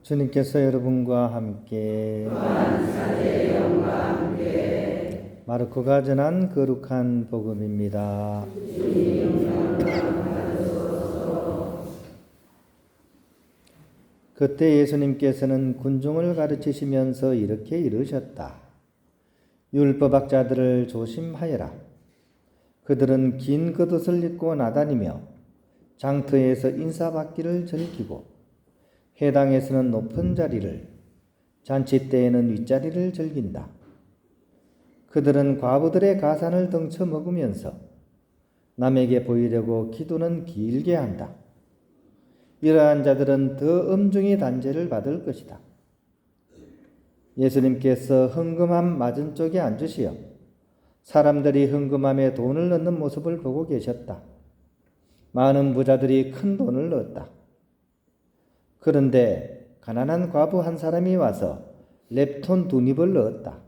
주님께서 여러분과 함께 마르코가 전한 거룩한 복음입니다. 그때 예수님께서는 군중을 가르치시면서 이렇게 이르셨다. 율법학자들을 조심하여라. 그들은 긴 겉옷을 입고 나다니며 장터에서 인사받기를 즐기고 회당에서는 높은 자리를, 잔치 때에는 윗자리를 즐긴다. 그들은 과부들의 가산을 덩쳐 먹으면서 남에게 보이려고 기도는 길게 한다. 이러한 자들은 더 엄중히 단죄를 받을 것이다. 예수님께서 헌금함 맞은쪽에 앉으시어 사람들이 헌금함에 돈을 넣는 모습을 보고 계셨다. 많은 부자들이 큰 돈을 넣었다. 그런데 가난한 과부 한 사람이 와서 렙톤 2닙을 넣었다.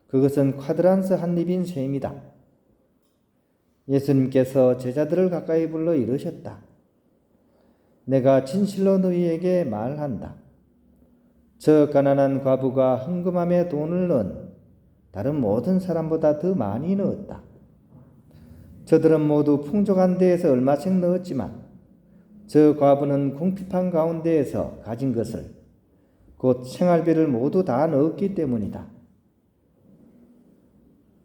그것은 쿼드란스 한 입인 셈이다. 예수님께서 제자들을 가까이 불러 이르셨다. 내가 진실로 너희에게 말한다. 저 가난한 과부가 헌금함에 돈을 넣은 다른 모든 사람보다 더 많이 넣었다. 저들은 모두 풍족한 데에서 얼마씩 넣었지만 저 과부는 궁핍한 가운데에서 가진 것을 곧 생활비를 모두 다 넣었기 때문이다.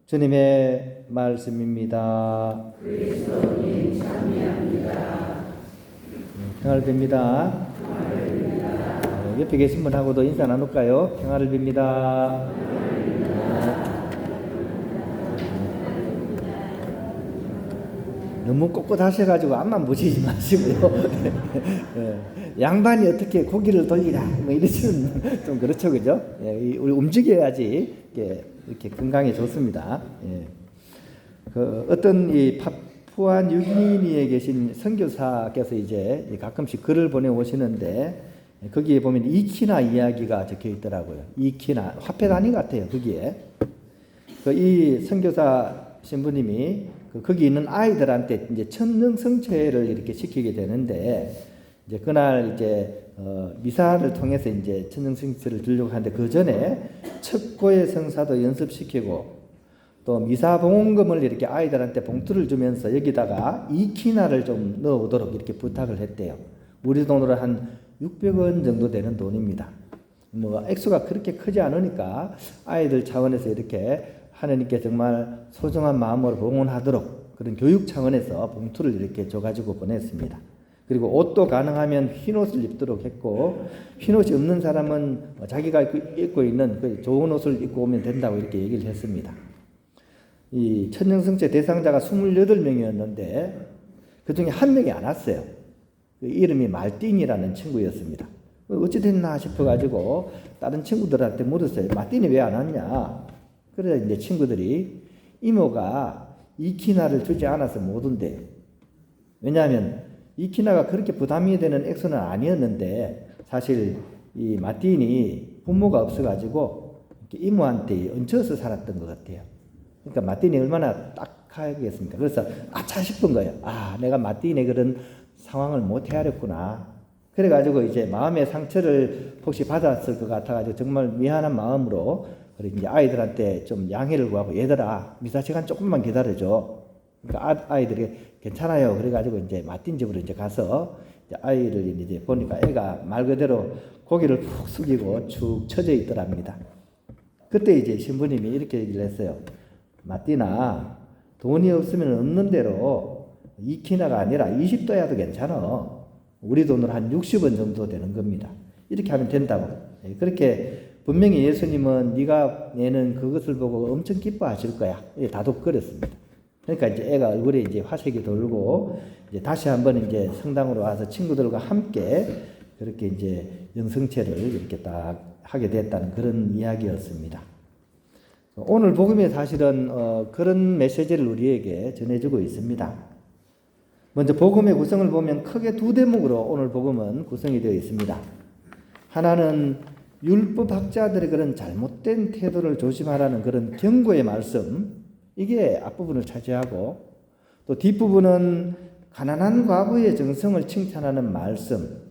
주님의 말씀입니다. 그리스도님 참여합니다. 평화를 빕니다. 옆에 계신 분하고도 인사 나눌까요? 평화를 빕니다. 너무 꼿꼿하셔가지고 앞만 보시지 마시고요. 양반이 어떻게 고기를 돌리라 뭐 이러시면 좀 그렇죠, 그죠? 우리 움직여야지 이렇게 건강에 좋습니다. 그 어떤 이 파푸아 뉴기니에 계신 선교사께서 이제 가끔씩 글을 보내 오시는데 거기에 보면 이키나 이야기가 적혀 있더라고요. 이키나 화폐 단위 같아요. 거기에 이 선교사 신부님이 거기 있는 아이들한테 이제 천능성체를 이렇게 시키게 되는데 이제 그날 이제 미사를 통해서 이제 천능성체를 들려고 하는데 그 전에 첩고의 성사도 연습시키고 또 미사 봉헌금을 이렇게 아이들한테 봉투를 주면서 여기다가 이키나를 좀 넣어오도록 이렇게 부탁을 했대요. 우리 돈으로 한 600원 정도 되는 돈입니다. 뭐 액수가 그렇게 크지 않으니까 아이들 차원에서 이렇게 하나님께 정말 소중한 마음으로 봉헌하도록 그런 교육 차원에서 봉투를 이렇게 줘가지고 보냈습니다. 그리고 옷도 가능하면 흰 옷을 입도록 했고 흰 옷이 없는 사람은 자기가 입고 있는 그 좋은 옷을 입고 오면 된다고 이렇게 얘기를 했습니다. 이 천년성체 대상자가 28명이었는데 그 중에 한 명이 안 왔어요. 그 이름이 말틴이라는 친구였습니다. 어찌 됐나 싶어가지고 다른 친구들한테 물었어요. 말틴이 왜 안 왔냐? 그래서 이제 친구들이 이모가 이키나를 주지 않아서 못 온대요. 왜냐하면 이키나가 그렇게 부담이 되는 액수는 아니었는데 사실 이 마틴이 부모가 없어가지고 이모한테 얹혀서 살았던 것 같아요. 그러니까 마틴이 얼마나 딱하겠습니까? 그래서 아차 싶은 거예요. 아, 내가 마틴의 그런 상황을 못 헤아렸구나. 그래가지고 이제 마음의 상처를 혹시 받았을 것 같아가지고 정말 미안한 마음으로 이제 아이들한테 좀 양해를 구하고 얘들아 미사 시간 조금만 기다려줘. 그러니까 아이들이 괜찮아요. 그래가지고 이제 마틴 집으로 이제 가서 이제 아이를 이제 보니까 애가 말 그대로 고개를 푹 숙이고 축 처져 있더랍니다. 그때 이제 신부님이 이렇게 얘기를 했어요. 마틴아, 돈이 없으면 없는 대로 2키나가 아니라 20도야도 괜찮아. 우리 돈으로 한 60원 정도 되는 겁니다. 이렇게 하면 된다고. 그렇게 분명히 예수님은 네가 내는 그것을 보고 엄청 기뻐하실 거야. 다독거렸습니다. 그러니까 이제 애가 얼굴에 이제 화색이 돌고 이제 다시 한번 이제 성당으로 와서 친구들과 함께 그렇게 이제 영성체를 이렇게 딱 하게 됐다는 그런 이야기였습니다. 오늘 복음이 사실은 그런 메시지를 우리에게 전해주고 있습니다. 먼저 복음의 구성을 보면 크게 두 대목으로 오늘 복음은 구성이 되어 있습니다. 하나는 율법학자들의 그런 잘못된 태도를 조심하라는 그런 경고의 말씀, 이게 앞부분을 차지하고 또 뒷부분은 가난한 과부의 정성을 칭찬하는 말씀,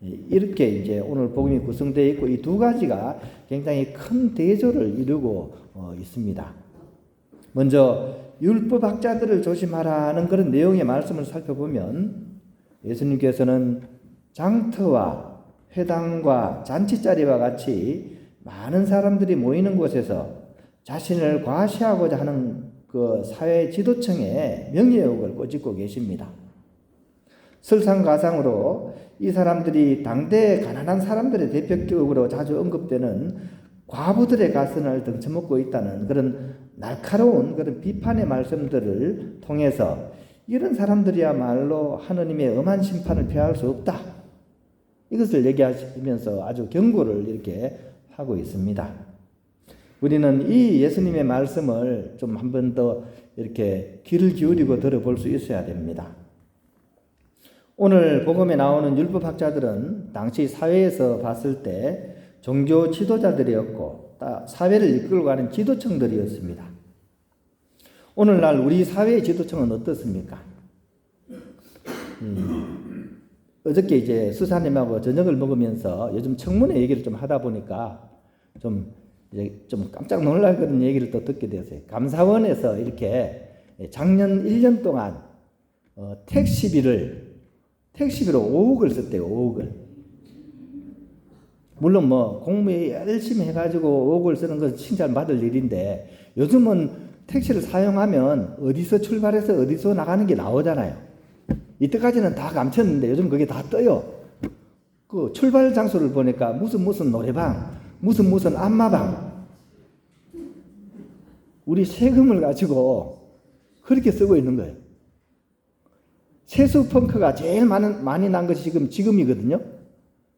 이렇게 이제 오늘 복음이 구성되어 있고 이 두 가지가 굉장히 큰 대조를 이루고 있습니다. 먼저 율법학자들을 조심하라는 그런 내용의 말씀을 살펴보면 예수님께서는 장터와 회당과 잔치자리와 같이 많은 사람들이 모이는 곳에서 자신을 과시하고자 하는 그 사회 지도층의 명예욕을 꼬집고 계십니다. 설상가상으로 이 사람들이 당대 가난한 사람들의 대표격으로 자주 언급되는 과부들의 가슴을 등쳐먹고 있다는 그런 날카로운 그런 비판의 말씀들을 통해서 이런 사람들이야말로 하느님의 엄한 심판을 피할 수 없다. 이것을 얘기하시면서 아주 경고를 이렇게 하고 있습니다. 우리는 이 예수님의 말씀을 좀 한 번 더 이렇게 귀를 기울이고 들어볼 수 있어야 됩니다. 오늘 복음에 나오는 율법학자들은 당시 사회에서 봤을 때 종교 지도자들이었고 사회를 이끌고 가는 지도층들이었습니다. 오늘날 우리 사회의 지도층은 어떻습니까? 어저께 이제 수사님하고 저녁을 먹으면서 요즘 청문회 얘기를 좀 하다 보니까 좀 깜짝 놀랄 그런 얘기를 또 듣게 되었어요. 감사원에서 이렇게 작년 1년 동안 택시비로 5억을 썼대요. 5억을. 물론 공무에 열심히 해가지고 5억을 쓰는 것은 칭찬받을 일인데 요즘은 택시를 사용하면 어디서 출발해서 어디서 나가는 게 나오잖아요. 이때까지는 다 감췄는데 요즘 그게 다 떠요. 그 출발 장소를 보니까 무슨 노래방, 무슨 안마방. 우리 세금을 가지고 그렇게 쓰고 있는 거예요. 세수 펑크가 제일 많이 난 것이 지금이거든요.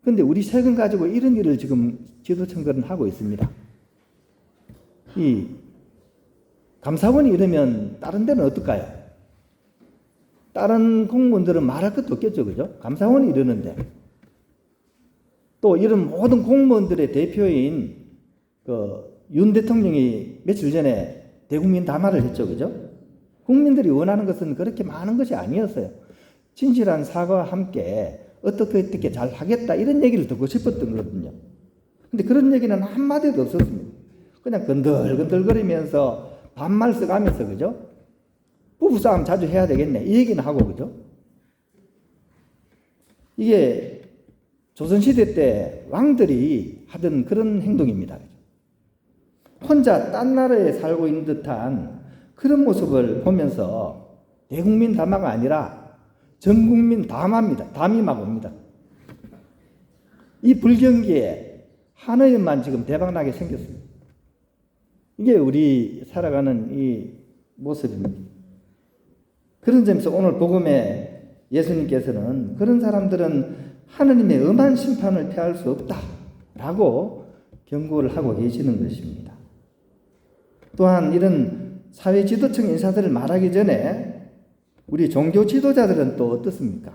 근데 우리 세금 가지고 이런 일을 지금 지도층들은 하고 있습니다. 이 감사원이 이러면 다른 데는 어떨까요? 다른 공무원들은 말할 것도 없겠죠, 그죠? 감사원이 이러는데. 또 이런 모든 공무원들의 대표인 윤 대통령이 며칠 전에 대국민 담화를 했죠, 그죠? 국민들이 원하는 것은 그렇게 많은 것이 아니었어요. 진실한 사과와 함께 어떻게 잘 하겠다 이런 얘기를 듣고 싶었던 거거든요. 근데 그런 얘기는 한마디도 없었습니다. 그냥 건들건들거리면서 반말 써가면서, 그죠? 부부싸움 자주 해야 되겠네 이 얘기는 하고, 그죠? 이게 조선시대 때 왕들이 하던 그런 행동입니다. 혼자 딴 나라에 살고 있는 듯한 그런 모습을 보면서 대국민 담화가 아니라 전국민 담임하고 옵니다. 이 불경기에 한의원만 지금 대박나게 생겼습니다. 이게 우리 살아가는 이 모습입니다. 그런 점에서 오늘 복음에 예수님께서는 그런 사람들은 하느님의 엄한 심판을 피할 수 없다라고 경고를 하고 계시는 것입니다. 또한 이런 사회 지도층 인사들을 말하기 전에 우리 종교 지도자들은 또 어떻습니까?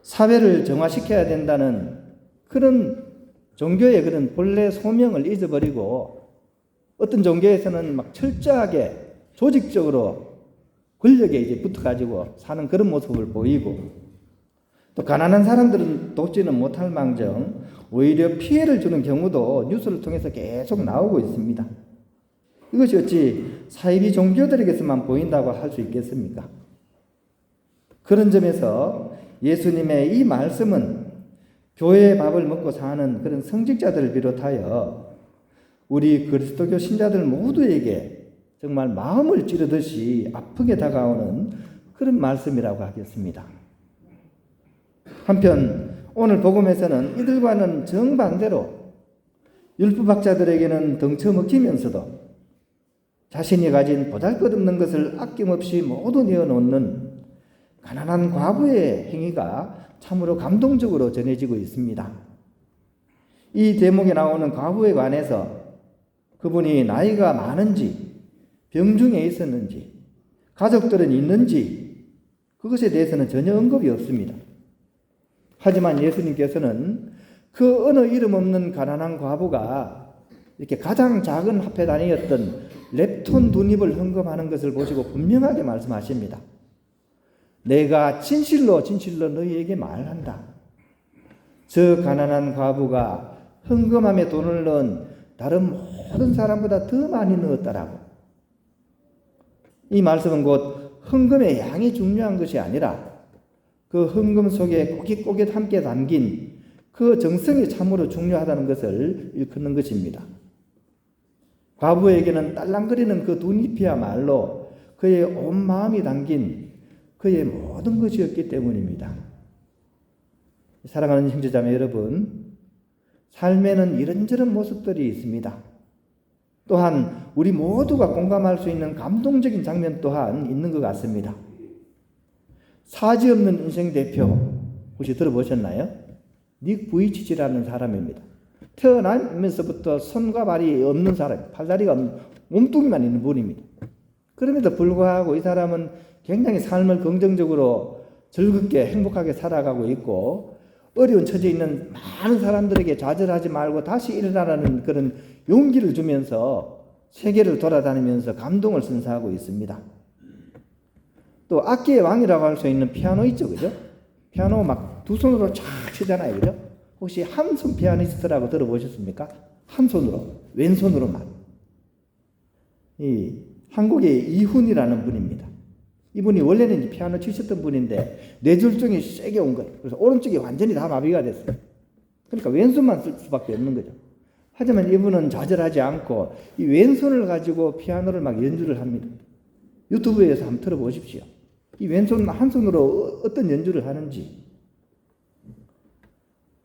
사회를 정화시켜야 된다는 그런 종교의 그런 본래 소명을 잊어버리고 어떤 종교에서는 막 철저하게 조직적으로 권력에 이제 붙어가지고 사는 그런 모습을 보이고 또 가난한 사람들은 돕지는 못할 망정 오히려 피해를 주는 경우도 뉴스를 통해서 계속 나오고 있습니다. 이것이 어찌 사이비 종교들에게서만 보인다고 할 수 있겠습니까? 그런 점에서 예수님의 이 말씀은 교회의 밥을 먹고 사는 그런 성직자들을 비롯하여 우리 그리스도교 신자들 모두에게 정말 마음을 찌르듯이 아프게 다가오는 그런 말씀이라고 하겠습니다. 한편 오늘 복음에서는 이들과는 정반대로 율법학자들에게는 덩쳐먹히면서도 자신이 가진 보잘것없는 것을 아낌없이 모두 내어놓는 가난한 과부의 행위가 참으로 감동적으로 전해지고 있습니다. 이 대목에 나오는 과부에 관해서 그분이 나이가 많은지 병중에 있었는지 가족들은 있는지 그것에 대해서는 전혀 언급이 없습니다. 하지만 예수님께서는 그 어느 이름 없는 가난한 과부가 이렇게 가장 작은 화폐단위였던 렙톤 둔입을 헌금하는 것을 보시고 분명하게 말씀하십니다. 내가 진실로 너희에게 말한다. 저 가난한 과부가 헌금함에 돈을 넣은 다른 모든 사람보다 더 많이 넣었다라고. 이 말씀은 곧 헌금의 양이 중요한 것이 아니라 그 헌금 속에 꼬깃꼬깃 함께 담긴 그 정성이 참으로 중요하다는 것을 일컫는 것입니다. 과부에게는 딸랑거리는 그 두 잎이야말로 그의 온 마음이 담긴 그의 모든 것이었기 때문입니다. 사랑하는 형제자매 여러분, 삶에는 이런저런 모습들이 있습니다. 또한 우리 모두가 공감할 수 있는 감동적인 장면 또한 있는 것 같습니다. 사지 없는 인생 대표 혹시 들어보셨나요? 닉 부이치치라는 사람입니다. 태어나면서부터 손과 발이 없는 사람, 팔다리가 없는, 몸뚱이만 있는 분입니다. 그럼에도 불구하고 이 사람은 굉장히 삶을 긍정적으로 즐겁게 행복하게 살아가고 있고 어려운 처지에 있는 많은 사람들에게 좌절하지 말고 다시 일어나라는 그런 용기를 주면서 세계를 돌아다니면서 감동을 선사하고 있습니다. 또 악기의 왕이라고 할 수 있는 피아노 있죠, 그죠? 피아노 막 두 손으로 쫙 치잖아요, 그죠? 혹시 한 손 피아니스트라고 들어보셨습니까? 한 손으로, 왼손으로만. 이 한국의 이훈이라는 분입니다. 이분이 원래는 피아노 치셨던 분인데 뇌졸중이 세게 온 거예요. 그래서 오른쪽이 완전히 다 마비가 됐어요. 그러니까 왼손만 쓸 수밖에 없는 거죠. 하지만 이분은 좌절하지 않고 이 왼손을 가지고 피아노를 막 연주를 합니다. 유튜브에서 한번 들어보십시오. 이 왼손 한 손으로 어떤 연주를 하는지.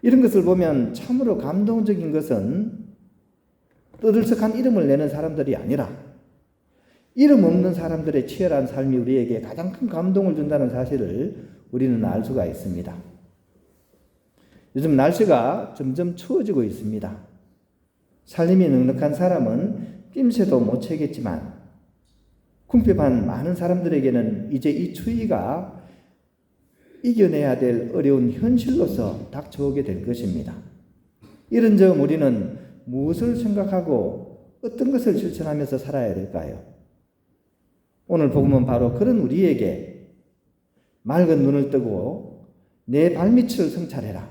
이런 것을 보면 참으로 감동적인 것은 떠들썩한 이름을 내는 사람들이 아니라 이름 없는 사람들의 치열한 삶이 우리에게 가장 큰 감동을 준다는 사실을 우리는 알 수가 있습니다. 요즘 날씨가 점점 추워지고 있습니다. 살림이 넉넉한 사람은 낌새도 못 채겠지만 궁핍한 많은 사람들에게는 이제 이 추위가 이겨내야 될 어려운 현실로서 닥쳐오게 될 것입니다. 이런 점 우리는 무엇을 생각하고 어떤 것을 실천하면서 살아야 될까요? 오늘 복음은 바로 그런 우리에게 맑은 눈을 뜨고 내 발밑을 성찰해라.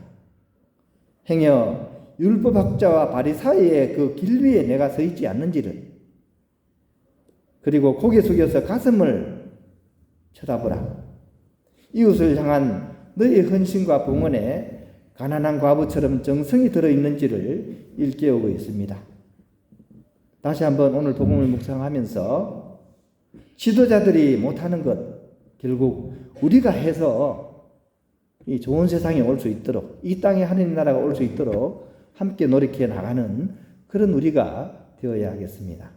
행여 율법학자와 바리사이의 그 길 위에 내가 서 있지 않는지를, 그리고 고개 숙여서 가슴을 쳐다보라. 이웃을 향한 너의 헌신과 봉헌에 가난한 과부처럼 정성이 들어있는지를 일깨우고 있습니다. 다시 한번 오늘 복음을 묵상하면서 지도자들이 못하는 것 결국 우리가 해서 이 좋은 세상에 올 수 있도록, 이 땅에 하나님 나라가 올 수 있도록 함께 노력해 나가는 그런 우리가 되어야 하겠습니다.